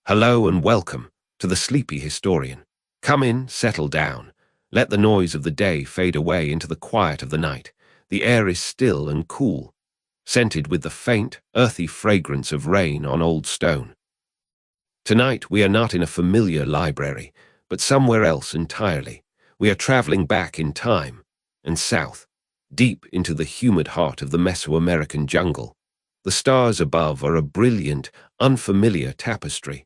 Hello and welcome to the Sleepy Historian. Come in, settle down. Let the noise of the day fade away into the quiet of the night. The air is still and cool, scented with the faint, earthy fragrance of rain on old stone. Tonight we are not in a familiar library, but somewhere else entirely. We are traveling back in time and south, deep into the humid heart of the Mesoamerican jungle. The stars above are a brilliant, unfamiliar tapestry,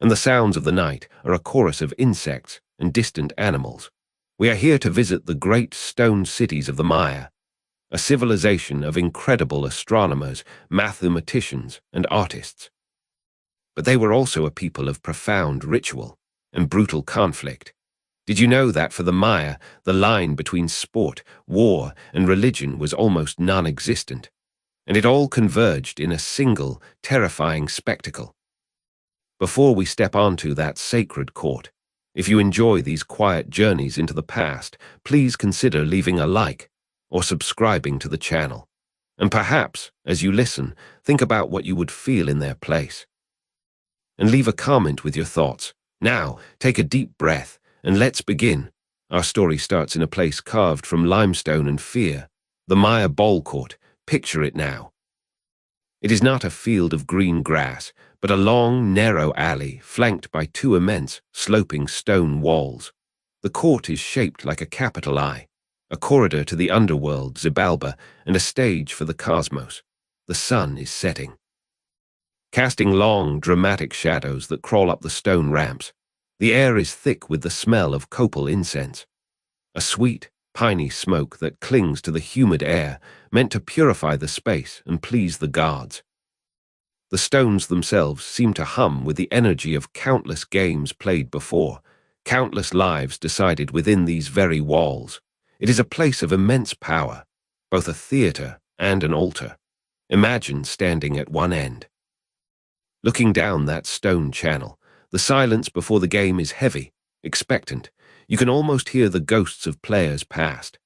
and the sounds of the night are a chorus of insects and distant animals. We are here to visit the great stone cities of the Maya, a civilization of incredible astronomers, mathematicians, and artists. But they were also a people of profound ritual and brutal conflict. Did you know that for the Maya, the line between sport, war, and religion was almost non-existent, and it all converged in a single, terrifying spectacle? Before we step onto that sacred court, if you enjoy these quiet journeys into the past, please consider leaving a like or subscribing to the channel. And perhaps, as you listen, think about what you would feel in their place. And leave a comment with your thoughts. Now, take a deep breath, and let's begin. Our story starts in a place carved from limestone and fear, the Maya ball court. Picture it now. It is not a field of green grass, but a long, narrow alley flanked by two immense, sloping stone walls. The court is shaped like a capital I, a corridor to the underworld, Xibalba, and a stage for the cosmos. The sun is setting, casting long, dramatic shadows that crawl up the stone ramps. The air is thick with the smell of copal incense, a sweet, piney smoke that clings to the humid air, meant to purify the space and please the gods. The stones themselves seem to hum with the energy of countless games played before, countless lives decided within these very walls. It is a place of immense power, both a theater and an altar. Imagine standing at one end, looking down that stone channel. The silence before the game is heavy, expectant. You can almost hear the ghosts of players past,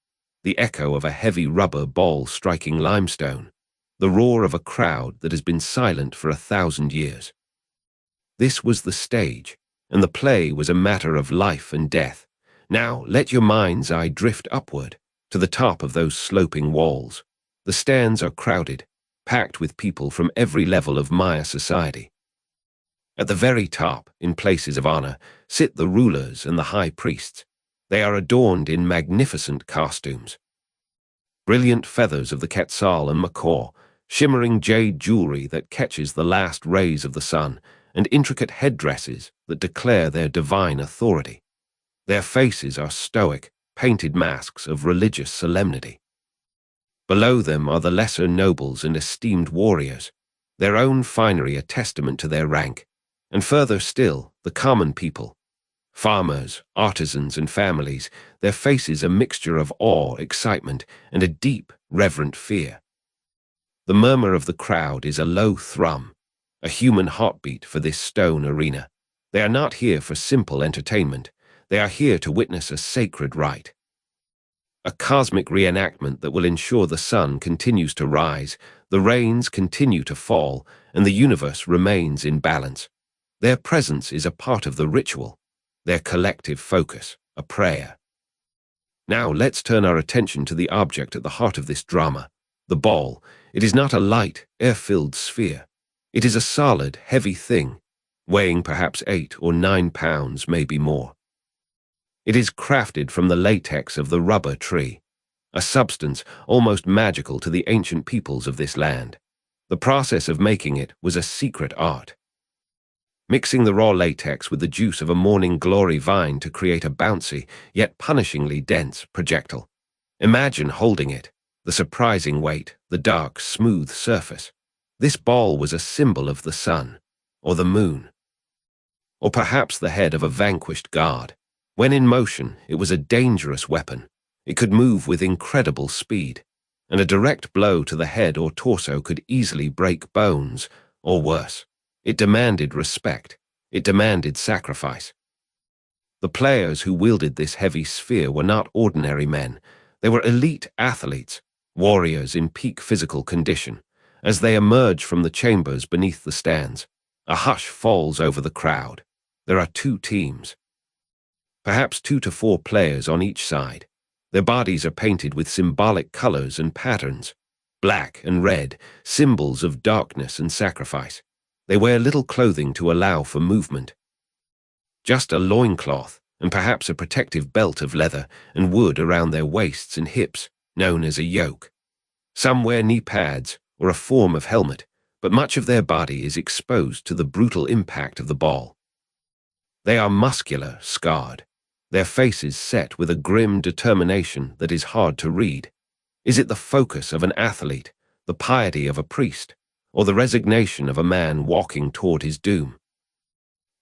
the echo of a heavy rubber ball striking limestone, the roar of a crowd that has been silent for 1,000 years. This was the stage, and the play was a matter of life and death. Now let your mind's eye drift upward, to the top of those sloping walls. The stands are crowded, packed with people from every level of Maya society. At the very top, in places of honor, sit the rulers and the high priests. They are adorned in magnificent costumes. Brilliant feathers of the quetzal and macaw, shimmering jade jewelry that catches the last rays of the sun, and intricate headdresses that declare their divine authority. Their faces are stoic, painted masks of religious solemnity. Below them are the lesser nobles and esteemed warriors, their own finery a testament to their rank. And further still, the common people, farmers, artisans, and families, their faces a mixture of awe, excitement, and a deep, reverent fear. The murmur of the crowd is a low thrum, a human heartbeat for this stone arena. They are not here for simple entertainment. They are here to witness a sacred rite, a cosmic reenactment that will ensure the sun continues to rise, the rains continue to fall, and the universe remains in balance. Their presence is a part of the ritual, their collective focus, a prayer. Now let's turn our attention to the object at the heart of this drama, the ball. It is not a light, air-filled sphere. It is a solid, heavy thing, weighing perhaps 8 or 9 pounds, maybe more. It is crafted from the latex of the rubber tree, a substance almost magical to the ancient peoples of this land. The process of making it was a secret art, mixing the raw latex with the juice of a morning glory vine to create a bouncy, yet punishingly dense projectile. Imagine holding it, the surprising weight, the dark, smooth surface. This ball was a symbol of the sun, or the moon, or perhaps the head of a vanquished god. When in motion, it was a dangerous weapon. It could move with incredible speed, and a direct blow to the head or torso could easily break bones, or worse. It demanded respect. It demanded sacrifice. The players who wielded this heavy sphere were not ordinary men. They were elite athletes, warriors in peak physical condition. As they emerged from the chambers beneath the stands, A hush falls over the crowd. There are two teams, perhaps 2 to 4 players on each side. Their bodies are painted with symbolic colors and patterns. Black and red, symbols of darkness and sacrifice. They wear little clothing to allow for movement. Just a loincloth, and perhaps a protective belt of leather and wood around their waists and hips, known as a yoke. Some wear knee pads or a form of helmet, but much of their body is exposed to the brutal impact of the ball. They are muscular, scarred, their faces set with a grim determination that is hard to read. Is it the focus of an athlete, the piety of a priest, or the resignation of a man walking toward his doom?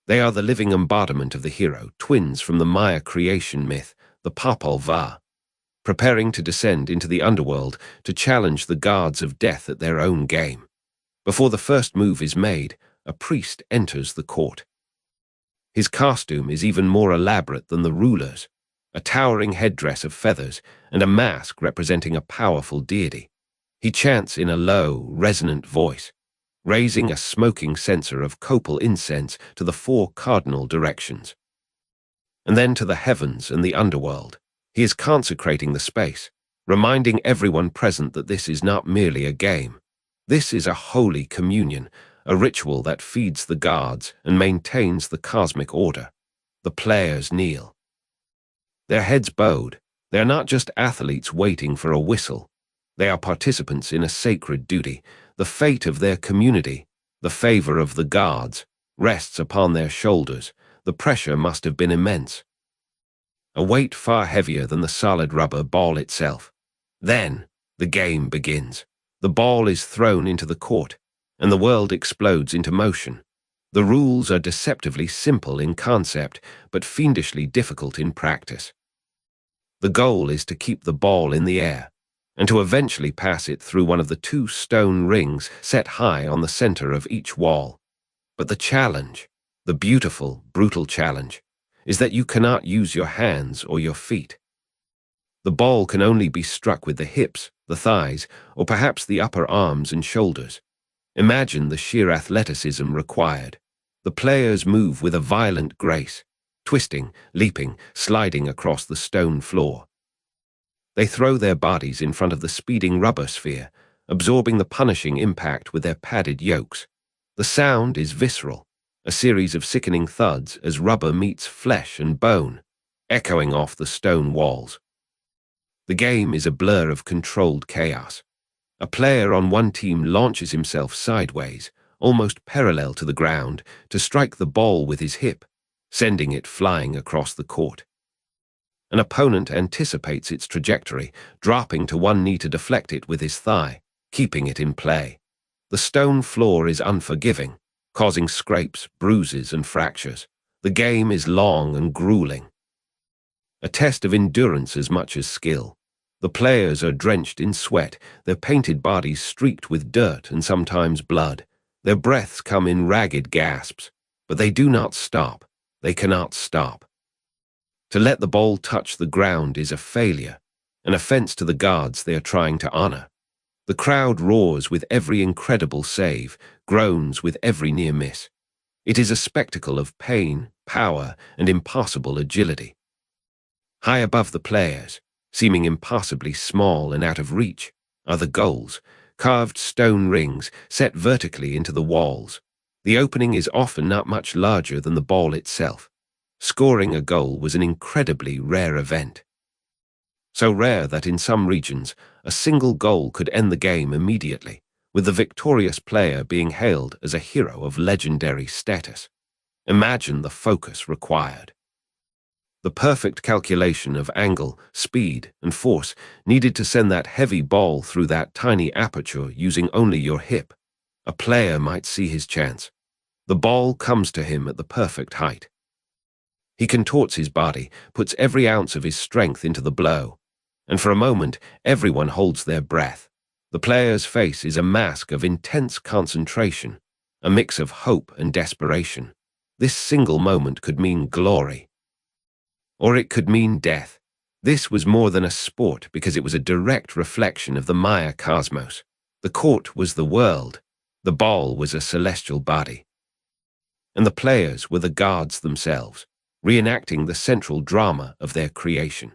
They are the living embodiment of the hero, twins from the Maya creation myth, the Popol Vuh, preparing to descend into the underworld to challenge the gods of death at their own game. Before the first move is made, a priest enters the court. His costume is even more elaborate than the ruler's, a towering headdress of feathers and a mask representing a powerful deity. He chants in a low, resonant voice, raising a smoking censer of copal incense to the 4 cardinal directions. And then to the heavens and the underworld. He is consecrating the space, reminding everyone present that this is not merely a game. This is a holy communion, a ritual that feeds the gods and maintains the cosmic order. The players kneel, their heads bowed. They are not just athletes waiting for a whistle. They are participants in a sacred duty. The fate of their community, the favor of the gods, rests upon their shoulders. The pressure must have been immense, a weight far heavier than the solid rubber ball itself. Then, the game begins. The ball is thrown into the court, and the world explodes into motion. The rules are deceptively simple in concept, but fiendishly difficult in practice. The goal is to keep the ball in the air, and to eventually pass it through one of the 2 stone rings set high on the center of each wall. But the challenge, the beautiful, brutal challenge, is that you cannot use your hands or your feet. The ball can only be struck with the hips, the thighs, or perhaps the upper arms and shoulders. Imagine the sheer athleticism required. The players move with a violent grace, twisting, leaping, sliding across the stone floor. They throw their bodies in front of the speeding rubber sphere, absorbing the punishing impact with their padded yokes. The sound is visceral, a series of sickening thuds as rubber meets flesh and bone, echoing off the stone walls. The game is a blur of controlled chaos. A player on one team launches himself sideways, almost parallel to the ground, to strike the ball with his hip, sending it flying across the court. An opponent anticipates its trajectory, dropping to one knee to deflect it with his thigh, keeping it in play. The stone floor is unforgiving, causing scrapes, bruises, and fractures. The game is long and grueling, a test of endurance as much as skill. The players are drenched in sweat, their painted bodies streaked with dirt and sometimes blood. Their breaths come in ragged gasps, but they do not stop. They cannot stop. To let the ball touch the ground is a failure, an offense to the gods they are trying to honor. The crowd roars with every incredible save, groans with every near miss. It is a spectacle of pain, power, and impossible agility. High above the players, seeming impossibly small and out of reach, are the goals, carved stone rings set vertically into the walls. The opening is often not much larger than the ball itself. Scoring a goal was an incredibly rare event. So rare that in some regions, a single goal could end the game immediately, with the victorious player being hailed as a hero of legendary status. Imagine the focus required. The perfect calculation of angle, speed, and force needed to send that heavy ball through that tiny aperture using only your hip. A player might see his chance. The ball comes to him at the perfect height. He contorts his body, puts every ounce of his strength into the blow, and for a moment, everyone holds their breath. The player's face is a mask of intense concentration, a mix of hope and desperation. This single moment could mean glory, or it could mean death. This was more than a sport because it was a direct reflection of the Maya cosmos. The court was the world. The ball was a celestial body. and the players were the gods themselves, reenacting the central drama of their creation.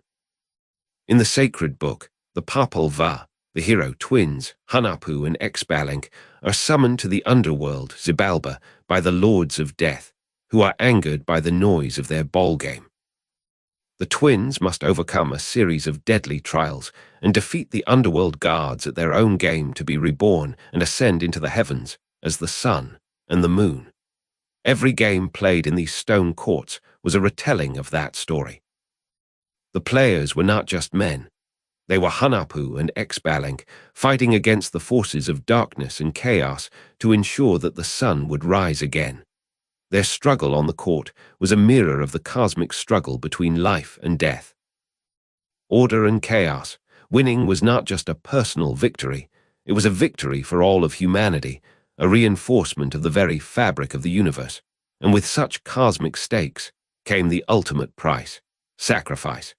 In the sacred book, the Popol Vuh, the hero twins, Hunahpu and Exbalanque, are summoned to the underworld, Xibalba, by the Lords of Death, who are angered by the noise of their ballgame. The twins must overcome a series of deadly trials and defeat the underworld guards at their own game to be reborn and ascend into the heavens as the sun and the moon. Every game played in these stone courts was a retelling of that story. The players were not just men. They were Hunahpu and Exbalanque, fighting against the forces of darkness and chaos to ensure that the sun would rise again. Their struggle on the court was a mirror of the cosmic struggle between life and death. Order and chaos. Winning was not just a personal victory, it was a victory for all of humanity, a reinforcement of the very fabric of the universe. And with such cosmic stakes came the ultimate price: sacrifice.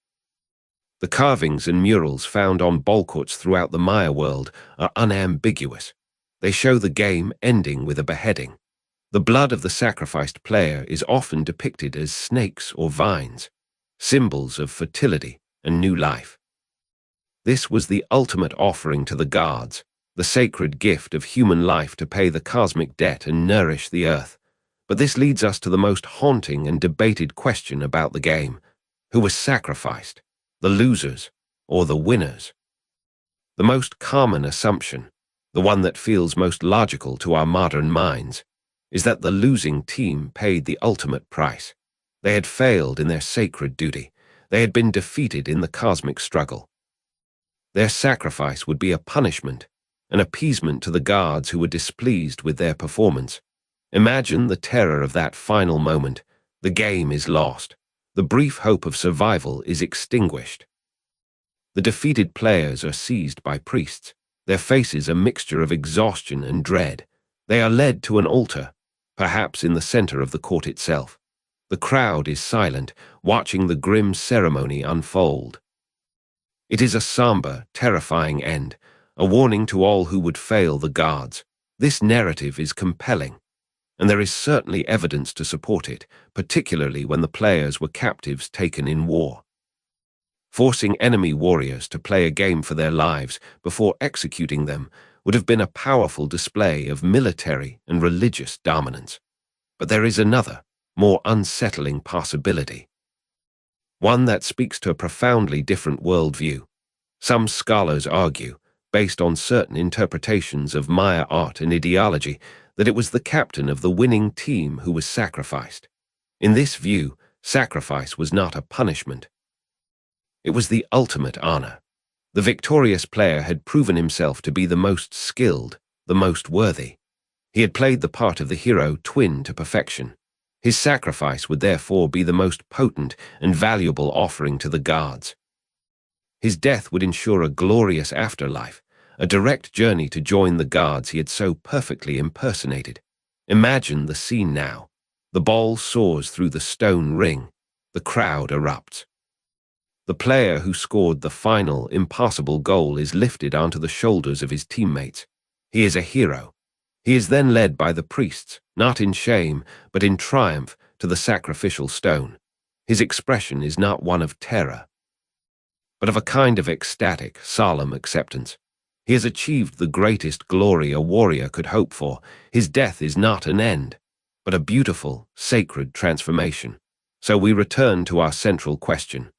The carvings and murals found on ball courts throughout the Maya world are unambiguous. They show the game ending with a beheading. The blood of the sacrificed player is often depicted as snakes or vines, symbols of fertility and new life. This was the ultimate offering to the gods, the sacred gift of human life to pay the cosmic debt and nourish the earth. But this leads us to the most haunting and debated question about the game: who was sacrificed, the losers or the winners? The most common assumption, the one that feels most logical to our modern minds, is that the losing team paid the ultimate price. They had failed in their sacred duty. They had been defeated in the cosmic struggle. Their sacrifice would be a punishment, an appeasement to the gods who were displeased with their performance. Imagine the terror of that final moment. The game is lost. The brief hope of survival is extinguished. The defeated players are seized by priests, their faces a mixture of exhaustion and dread. They are led to an altar, perhaps in the center of the court itself. The crowd is silent, watching the grim ceremony unfold. It is a somber, terrifying end, a warning to all who would fail the gods. This narrative is compelling, and there is certainly evidence to support it, particularly when the players were captives taken in war. Forcing enemy warriors to play a game for their lives before executing them would have been a powerful display of military and religious dominance. But there is another, more unsettling possibility. One that speaks to a profoundly different worldview. Some scholars argue, based on certain interpretations of Maya art and ideology, that it was the captain of the winning team who was sacrificed. In this view, sacrifice was not a punishment. It was the ultimate honor. The victorious player had proven himself to be the most skilled, the most worthy. He had played the part of the hero twin to perfection. His sacrifice would therefore be the most potent and valuable offering to the gods. His death would ensure a glorious afterlife, a direct journey to join the gods he had so perfectly impersonated. Imagine the scene now. The ball soars through the stone ring. The crowd erupts. The player who scored the final, impossible goal is lifted onto the shoulders of his teammates. He is a hero. He is then led by the priests, not in shame, but in triumph, to the sacrificial stone. His expression is not one of terror, but of a kind of ecstatic, solemn acceptance. He has achieved the greatest glory a warrior could hope for. His death is not an end, but a beautiful, sacred transformation. So we return to our central question.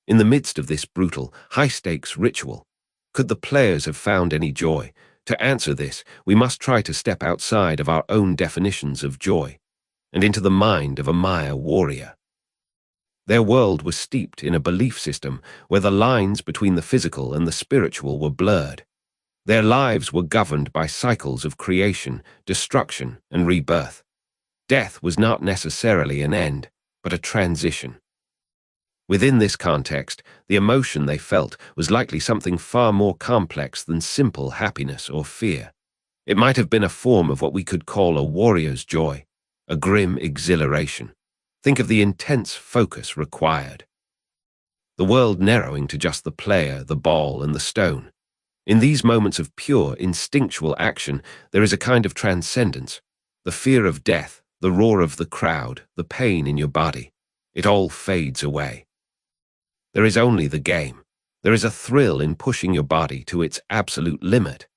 In the midst of this brutal, high-stakes ritual, could the players have found any joy? To answer this, we must try to step outside of our own definitions of joy and into the mind of a Maya warrior. Their world was steeped in a belief system where the lines between the physical and the spiritual were blurred. Their lives were governed by cycles of creation, destruction, and rebirth. Death was not necessarily an end, but a transition. Within this context, the emotion they felt was likely something far more complex than simple happiness or fear. It might have been a form of what we could call a warrior's joy, a grim exhilaration. Think of the intense focus required. The world narrowing to just the player, the ball, and the stone. In these moments of pure, instinctual action, there is a kind of transcendence. The fear of death, The roar of the crowd, the pain in your body, it all fades away. There is only the game. There is a thrill in pushing your body to its absolute limit,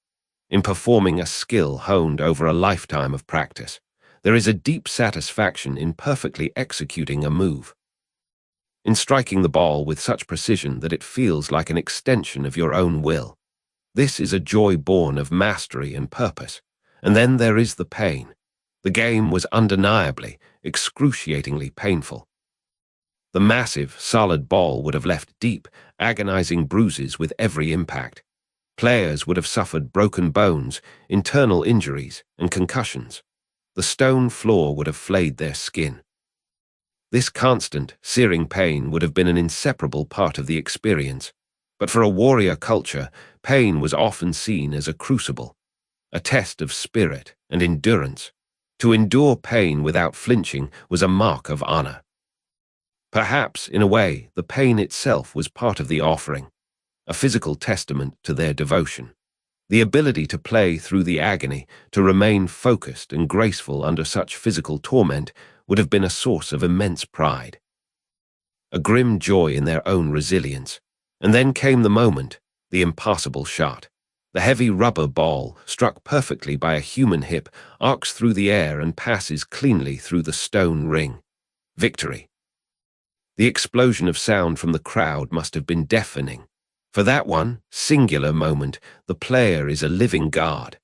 in performing a skill honed over a lifetime of practice. There is a deep satisfaction in perfectly executing a move, in striking the ball with such precision that it feels like an extension of your own will. This is a joy born of mastery and purpose. And then there is the pain. The game was undeniably, excruciatingly painful. The massive, solid ball would have left deep, agonizing bruises with every impact. Players would have suffered broken bones, internal injuries, and concussions. The stone floor would have flayed their skin. This constant, searing pain would have been an inseparable part of the experience. But for a warrior culture, pain was often seen as a crucible, a test of spirit and endurance. To endure pain without flinching was a mark of honor. Perhaps, in a way, the pain itself was part of the offering, a physical testament to their devotion. The ability to play through the agony, to remain focused and graceful under such physical torment, would have been a source of immense pride, a grim joy in their own resilience. And then came the moment, the impossible shot. The heavy rubber ball, struck perfectly by a human hip, arcs through the air and passes cleanly through the stone ring. Victory. The explosion of sound from the crowd must have been deafening. For that one singular moment, the player is a living god,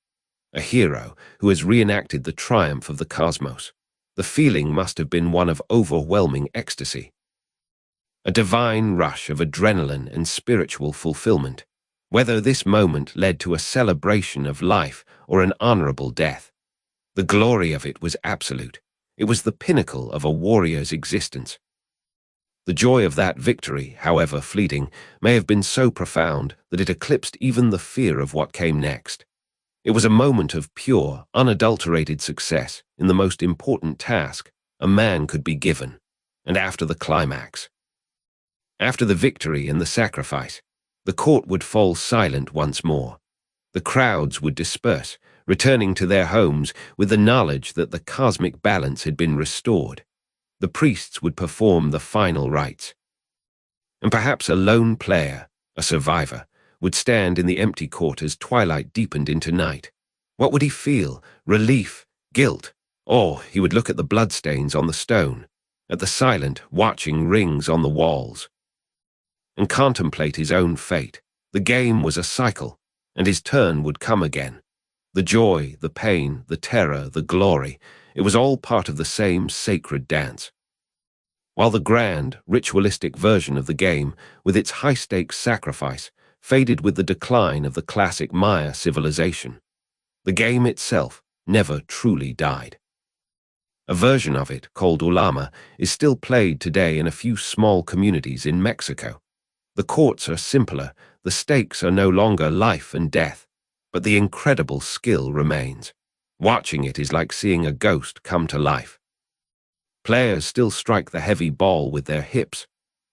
a hero who has reenacted the triumph of the cosmos. The feeling must have been one of overwhelming ecstasy, a divine rush of adrenaline and spiritual fulfillment. Whether this moment led to a celebration of life or an honorable death, the glory of it was absolute. It was the pinnacle of a warrior's existence. The joy of that victory, however fleeting, may have been so profound that it eclipsed even the fear of what came next. It was a moment of pure, unadulterated success in the most important task a man could be given. And after the climax, after the victory and the sacrifice, the court would fall silent once more. The crowds would disperse, returning to their homes with the knowledge that the cosmic balance had been restored. The priests would perform the final rites. And perhaps a lone player, a survivor, would stand in the empty court as twilight deepened into night. What would he feel? Relief? Guilt? Or he would look at the bloodstains on the stone, at the silent, watching rings on the walls, and contemplate his own fate. The game was a cycle, and his turn would come again. The joy, the pain, the terror, the glory, it was all part of the same sacred dance. While the grand, ritualistic version of the game, with its high-stakes sacrifice, faded with the decline of the classic Maya civilization, the game itself never truly died. A version of it, called Ulama, is still played today in a few small communities in Mexico. The courts are simpler, the stakes are no longer life and death, but the incredible skill remains. Watching it is like seeing a ghost come to life. Players still strike the heavy ball with their hips,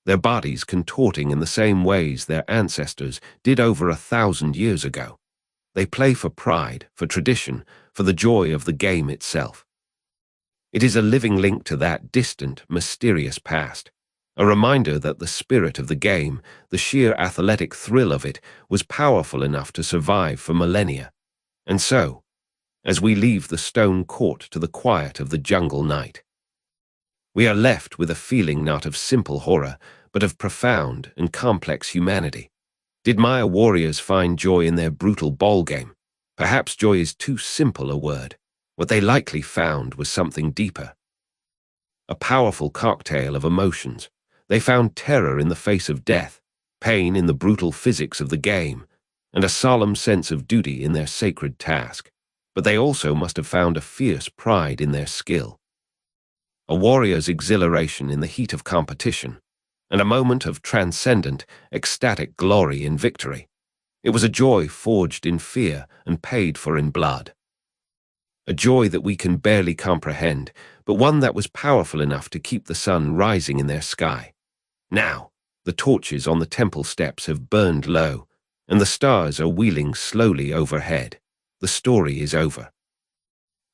their bodies contorting in the same ways their ancestors did over 1,000 years ago. They play for pride, for tradition, for the joy of the game itself. It is a living link to that distant, mysterious past, a reminder that the spirit of the game, the sheer athletic thrill of it, was powerful enough to survive for millennia. And so, as we leave the stone court to the quiet of the jungle night, we are left with a feeling not of simple horror, but of profound and complex humanity. Did Maya warriors find joy in their brutal ballgame? Perhaps joy is too simple a word. What they likely found was something deeper, a powerful cocktail of emotions. They found terror in the face of death, pain in the brutal physics of the game, and a solemn sense of duty in their sacred task. But they also must have found a fierce pride in their skill, a warrior's exhilaration in the heat of competition, and a moment of transcendent, ecstatic glory in victory. It was a joy forged in fear and paid for in blood. A joy that we can barely comprehend, but one that was powerful enough to keep the sun rising in their sky. Now, the torches on the temple steps have burned low, and the stars are wheeling slowly overhead. The story is over.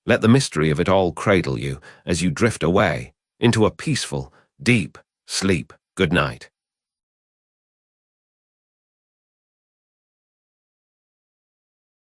Let the mystery of it all cradle you as you drift away into a peaceful, deep sleep. Good night.